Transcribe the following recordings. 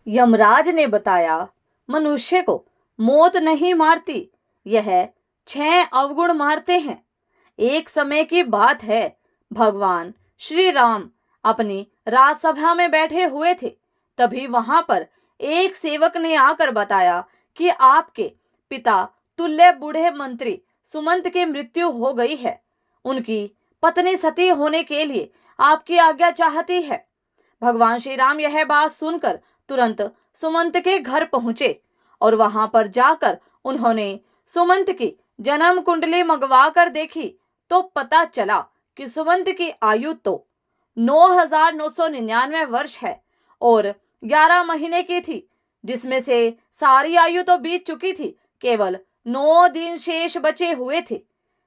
यमराज ने बताया, मनुष्य को मौत नहीं मारती, यह 6 अवगुण मारते हैं। एक समय की बात है, भगवान श्री राम अपनी राजसभा में बैठे हुए थे। तभी वहां पर एक सेवक ने आकर बताया कि आपके पिता तुल्य बूढ़े मंत्री सुमंत की मृत्यु हो गई है। उनकी पत्नी सती होने के लिए आपकी आज्ञा चाहती है। भगवान श्री राम यह बात सुनकर तुरंत सुमंत के घर पहुंचे और वहां पर जाकर उन्होंने सुमंत की जन्म कुंडली मंगवा कर देखी तो पता चला कि सुमंत की आयु तो 9,999 वर्ष है और 11 महीने की थी, जिसमें से सारी आयु तो बीत चुकी थी, केवल 9 दिन शेष बचे हुए थे।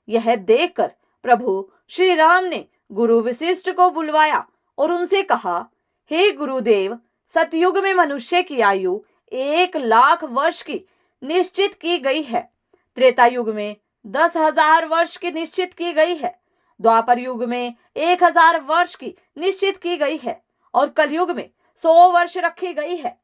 यह देखकर प्रभु श्री राम ने गुरु वशिष्ठ को बुलवाया और उनसे कहा, हे गुरुदेव, सतयुग में मनुष्य की आयु 1,00,000 वर्ष की निश्चित की गई है, त्रेता युग में 10,000 वर्ष की निश्चित की गई है, द्वापर युग में 1,000 वर्ष की निश्चित की गई है और कलयुग में 100 वर्ष रखी गई है।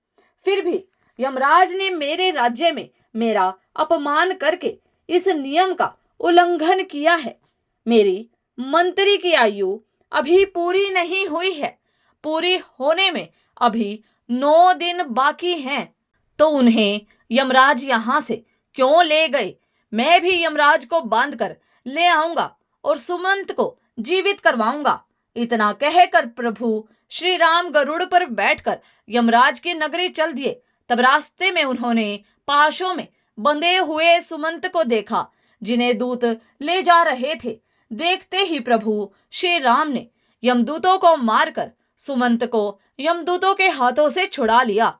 फिर भी यमराज ने मेरे राज्य में मेरा अपमान करके इस नियम का उल्लंघन किया है। मेरी मंत्री की आयु अभी पूरी नहीं हुई है, पूरी होने में अभी 9 दिन बाकी हैं, तो उन्हें यमराज यहां से क्यों ले गए? मैं भी यमराज को बांध कर ले आऊंगा और सुमंत को जीवित करवाऊंगा। इतना कहकर प्रभु श्री राम गरुड़ पर बैठकर यमराज की नगरी चल दिए। तब रास्ते में उन्होंने पाशों में बंधे हुए सुमंत को देखा, जिन्हें दूत ले जा रहे थे। देखते ही प्रभु श्री राम ने यमदूतों को मारकर सुमंत को यमदूतों के हाथों से छुड़ा लिया।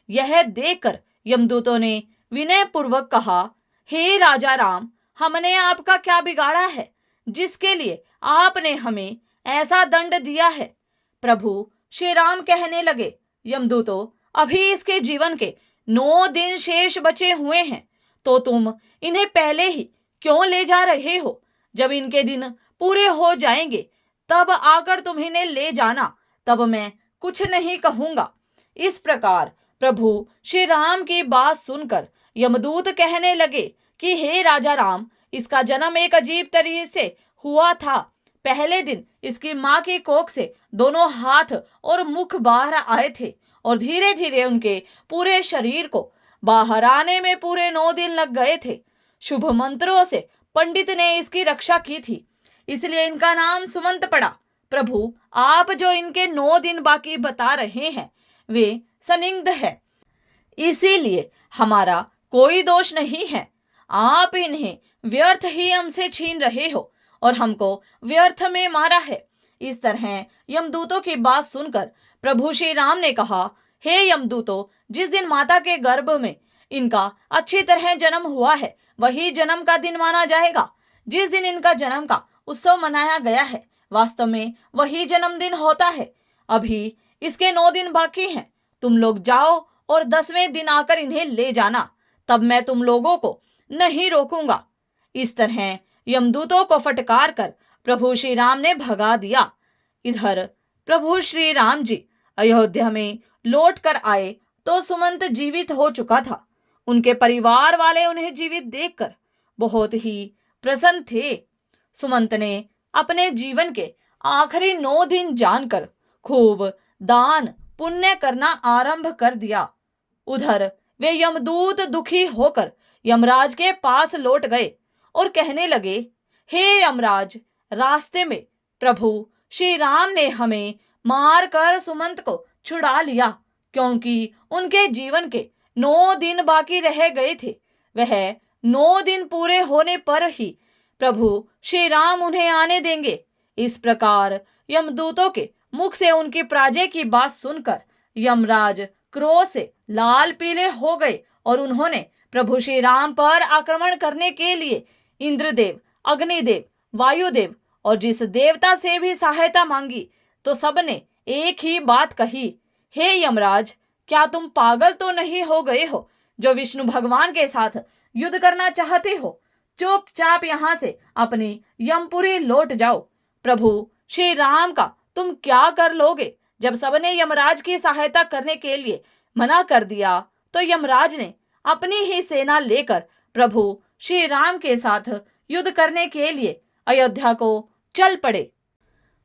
यह देखकर यमदूतों ने विनय पूर्वक कहा, हे राजा राम, हमने आपका क्या बिगाड़ा है जिसके लिए आपने हमें ऐसा दंड दिया है? प्रभु श्री राम कहने लगे, यमदूतों, अभी इसके जीवन के 9 दिन शेष बचे हुए हैं, तो तुम इन्हें पहले ही क्यों ले जा रहे हो? जब इनके दिन पूरे हो जाएंगे तब आकर तुम इन्हें ले जाना, तब मैं कुछ नहीं कहूंगा। इस प्रकार प्रभु श्री राम की बात सुनकर यमदूत कहने लगे कि हे राजा राम, इसका जन्म एक अजीब तरीके से हुआ था। पहले दिन इसकी मां की कोख से दोनों हाथ और मुख बाहर आए थे और धीरे धीरे उनके पूरे शरीर को बाहर आने में पूरे 9 दिन लग गए थे। शुभ मंत्रों से पंडित ने इसकी रक्षा की थी, इसलिए इनका नाम सुमंत पड़ा। प्रभु, आप जो इनके 9 दिन बाकी बता रहे हैं वे संदिग्ध है, इसीलिए हमारा कोई दोष नहीं है। आप इन्हें व्यर्थ ही हमसे छीन रहे हो और हमको व्यर्थ में मारा है। इस तरह यमदूतों की बात सुनकर प्रभु श्री राम ने कहा, हे यमदूतों, जिस दिन माता के गर्भ में इनका अच्छी तरह जन्म हुआ है वही जन्म का दिन माना जाएगा। जिस दिन इनका जन्म का उत्सव मनाया गया है वास्तव में वही जन्मदिन होता है। अभी इसके 9 दिन बाकी हैं। तुम लोग जाओ और 10वें दिन आकर इन्हें ले जाना, तब मैं तुम लोगों को नहीं रोकूंगा। इस तरह यमदूतों को फटकार कर प्रभु श्री राम ने भगा दिया। इधर प्रभु श्री राम जी अयोध्या में लौट कर आए तो सुमंत जीवित हो चुका था। उनके परिवार वाले उन्हें जीवित देखकर बहुत ही प्रसन्न थे। सुमंत ने अपने जीवन के आखिरी 9 दिन जानकर खूब दान पुण्य करना आरंभ कर दिया। उधर वे यमदूत दुखी होकर यमराज के पास लौट गए और कहने लगे, हे यमराज, रास्ते में प्रभु श्री राम ने हमें मार कर सुमंत को छुड़ा लिया, क्योंकि उनके जीवन के 9 दिन बाकी रह गए थे। वह 9 दिन पूरे होने पर ही प्रभु श्री राम उन्हें आने देंगे। इस प्रकार यमदूतों के मुख से उनकी पराजय की बात सुनकर यमराज क्रोध से लाल पीले हो गए और उन्होंने प्रभु श्री राम पर आक्रमण करने के लिए इंद्रदेव, अग्निदेव, वायुदेव और जिस देवता से भी सहायता मांगी, तो सबने एक ही बात कही, हे यमराज, क्या तुम पागल तो नहीं हो गए हो जो विष्णु भगवान के साथ युद्ध करना चाहते हो? चुपचाप यहां से अपनी यमपुरी लौट जाओ। प्रभु श्री राम का तुम क्या कर लोगे जब सबने यमराज की सहायता करने के लिए मना कर दिया तो यमराज ने अपनी ही सेना लेकर प्रभु श्री राम के साथ युद्ध करने के लिए अयोध्या को चल पड़े।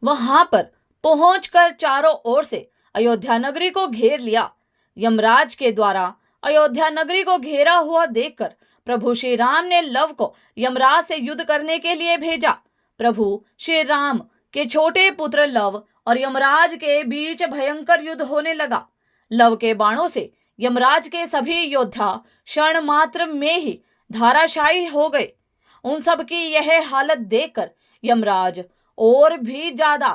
वहां पर पहुंचकर चारों ओर से अयोध्या नगरी को घेर लिया। यमराज के द्वारा अयोध्या नगरी को घेरा हुआ देखकर प्रभु श्री राम ने लव को यमराज से युद्ध करने के लिए भेजा। प्रभु श्री राम के छोटे पुत्र लव और यमराज के बीच भयंकर युद्ध होने लगा। लव के बाणों से यमराज के सभी योद्धा क्षण मात्र में ही धाराशायी हो गए। उन सब की यह हालत देखकर यमराज और भी ज्यादा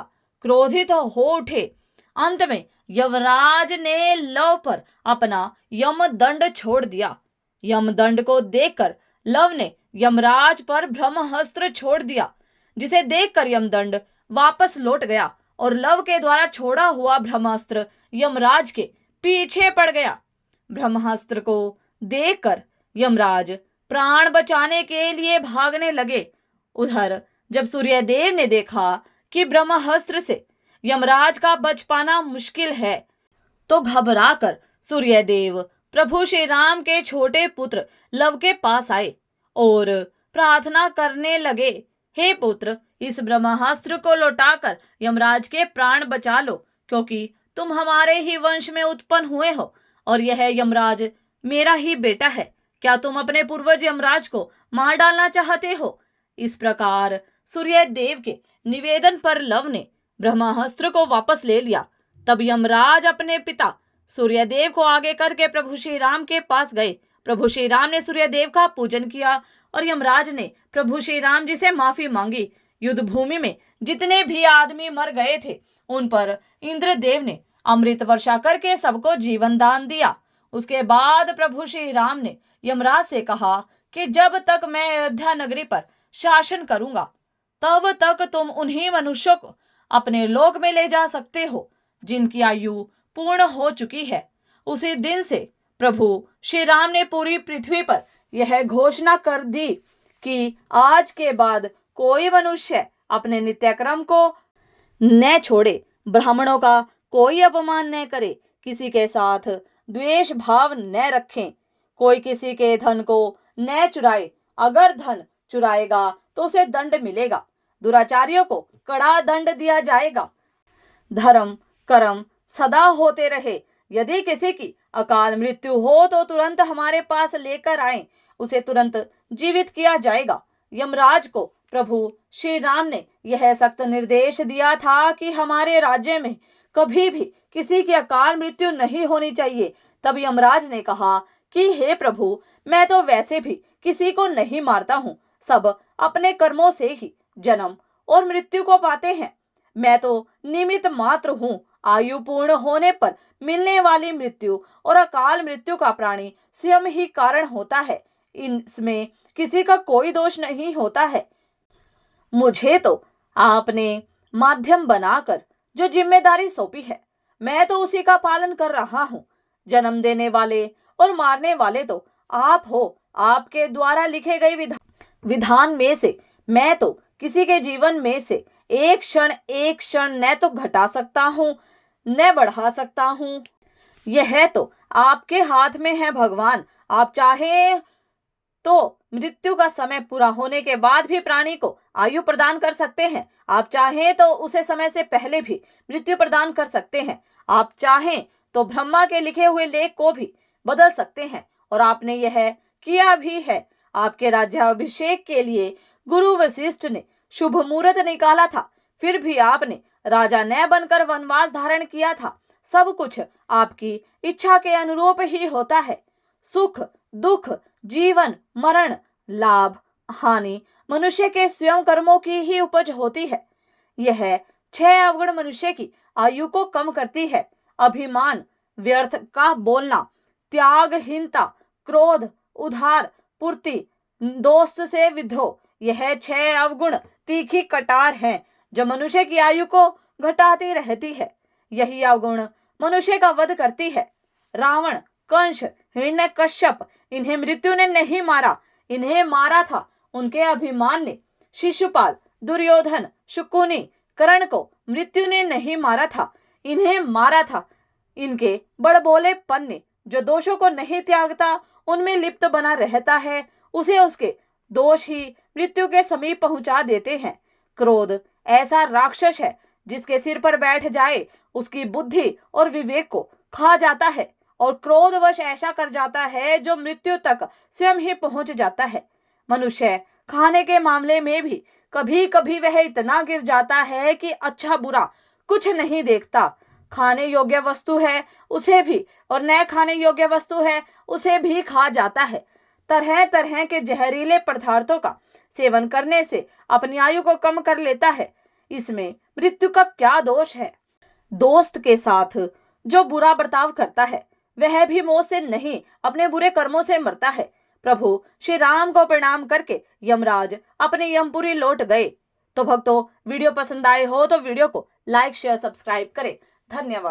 क्रोधित हो उठे। अंत में यमराज ने लव पर अपना यमदंड छोड़ दिया। यमदंड को देखकर लव ने यमराज पर ब्रह्मास्त्र छोड़ दिया, जिसे देखकर यमदंड वापस लौट गया और लव के द्वारा छोड़ा हुआ ब्रह्मास्त्र यमराज के पीछे पड़ गया। ब्रह्मास्त्र को देखकर यमराज प्राण बचाने के लिए भागने लगे। उधर जब सूर्यदेव ने देखा कि ब्रह्मास्त्र से यमराज का बच पाना मुश्किल है, तो घबराकर सूर्यदेव प्रभु श्री राम के छोटे पुत्र लव के पास आए और प्रार्थना करने लगे, हे पुत्र, इस ब्रह्मास्त्र को लौटाकर यमराज के प्राण बचा लो, क्योंकि तुम हमारे ही वंश में उत्पन्न हुए हो और यह यमराज मेरा ही बेटा है। क्या तुम अपने पूर्वज यमराज को मार डालना चाहते हो? इस प्रकार सूर्यदेव के निवेदन पर लव ने ब्रह्मास्त्र को वापस ले लिया। तब यमराज अपने पिता सूर्यदेव को आगे करके प्रभु श्री राम के पास गए। प्रभु श्री राम ने सूर्यदेव का पूजन किया और यमराज ने प्रभु श्री राम जी से माफी मांगी। युद्ध भूमि में जितने भी आदमी मर गए थे उन पर इंद्रदेव ने अमृत वर्षा करके सबको जीवन दान दिया। उसके बाद प्रभु श्री राम ने यमराज से कहा कि जब तक मैं अयोध्या नगरी पर शासन करूंगा तब तक तुम उन्हीं मनुष्यों को अपने लोक में ले जा सकते हो जिनकी आयु पूर्ण हो चुकी है। उसी दिन से प्रभु श्री राम ने पूरी पृथ्वी पर यह घोषणा कर दी कि आज के बाद कोई मनुष्य अपने नित्यक्रम को न छोड़े, ब्राह्मणों का कोई अपमान न करे, किसी के साथ द्वेष भाव न रखें, कोई किसी के धन को न चुराए। अगर धन चुराएगा तो उसे दंड मिलेगा, दुराचारियों को कड़ा दंड दिया जाएगा। धर्म कर्म सदा होते रहे। यदि किसी की अकाल मृत्यु हो तो तुरंत हमारे पास लेकर आए, उसे तुरंत जीवित किया जाएगा। यमराज को प्रभु श्री राम ने यह सख्त निर्देश दिया था कि हमारे राज्य में कभी भी किसी की अकाल मृत्यु नहीं होनी चाहिए। तब यमराज ने कहा कि हे प्रभु, मैं तो वैसे भी किसी को नहीं मारता हूँ, सब अपने कर्मों से ही जन्म और मृत्यु को पाते हैं। मैं तो निमित्त मात्र हूँ। आयु पूर्ण होने पर मिलने वाली मृत्यु और अकाल मृत्यु का प्राणी स्वयं ही कारण होता है, इसमें किसी का कोई दोष नहीं होता है। मुझे तो आपने माध्यम बनाकर जो जिम्मेदारी सौंपी है, मैं तो उसी का पालन कर रहा हूँ। जन्म देने वाले और मारने वाले तो आप हो। आपके द्वारा लिखे गए विधान में से मैं तो किसी के जीवन में से एक क्षण न तो घटा सकता हूँ न बढ़ा सकता हूँ। यह तो आपके हाथ में है भगवान। आप चाहे तो मृत्यु का समय पूरा होने के बाद भी प्राणी को आयु प्रदान कर सकते हैं। आप चाहें तो उसे समय से पहले भी मृत्यु प्रदान कर सकते हैं। आप चाहें तो ब्रह्मा के लिखे हुए लेख को भी बदल सकते हैं, और आपने यह किया भी है। आपके राज्याभिषेक के लिए गुरु वशिष्ठ ने शुभ मुहूर्त निकाला था, फिर भी आपने राजा न बनकर वनवास धारण किया था। सब कुछ आपकी इच्छा के अनुरूप ही होता है। सुख दुख, जीवन मरण, लाभ हानि मनुष्य के स्वयं कर्मों की ही उपज होती है। यह 6 अवगुण मनुष्य की आयु को कम करती है। अभिमान, व्यर्थ का बोलना, त्यागहीनता, क्रोध, उधार पूर्ति, दोस्त से विद्रोह, यह 6 अवगुण तीखी कटार हैं जो मनुष्य की आयु को घटाती रहती है। यही अवगुण मनुष्य का वध करती है। रावण, कंस, हिरण्यकश्यप, इन्हें मृत्यु ने नहीं मारा, इन्हें मारा था उनके अभिमान ने। शिशुपाल, दुर्योधन, शकुनी, कर्ण को मृत्यु ने नहीं मारा था, इन्हें मारा था इनके बड़बोलेपन ने जो दोषों को नहीं त्यागता, उनमें लिप्त बना रहता है, उसे उसके दोष ही मृत्यु के समीप पहुंचा देते हैं। क्रोध ऐसा राक्षस है जिसके सिर पर बैठ जाए उसकी बुद्धि और विवेक को खा जाता है और क्रोधवश ऐसा कर जाता है जो मृत्यु तक स्वयं ही पहुंच जाता है। मनुष्य खाने के मामले में भी कभी कभी वह इतना गिर जाता है कि अच्छा बुरा कुछ नहीं देखता। खाने योग्य वस्तु है उसे भी, और न खाने योग्य वस्तु है उसे भी खा जाता है। तरह तरह के जहरीले पदार्थों का सेवन करने से अपनी आयु को कम कर लेता है। इसमें मृत्यु का क्या दोष है? दोस्त के साथ जो बुरा बर्ताव करता है वह भी मौत से नहीं, अपने बुरे कर्मों से मरता है। प्रभु श्री राम को प्रणाम करके यमराज अपने यमपुरी लौट गए। तो भक्तों, वीडियो पसंद आए हो तो वीडियो को लाइक शेयर सब्सक्राइब करें। धन्यवाद।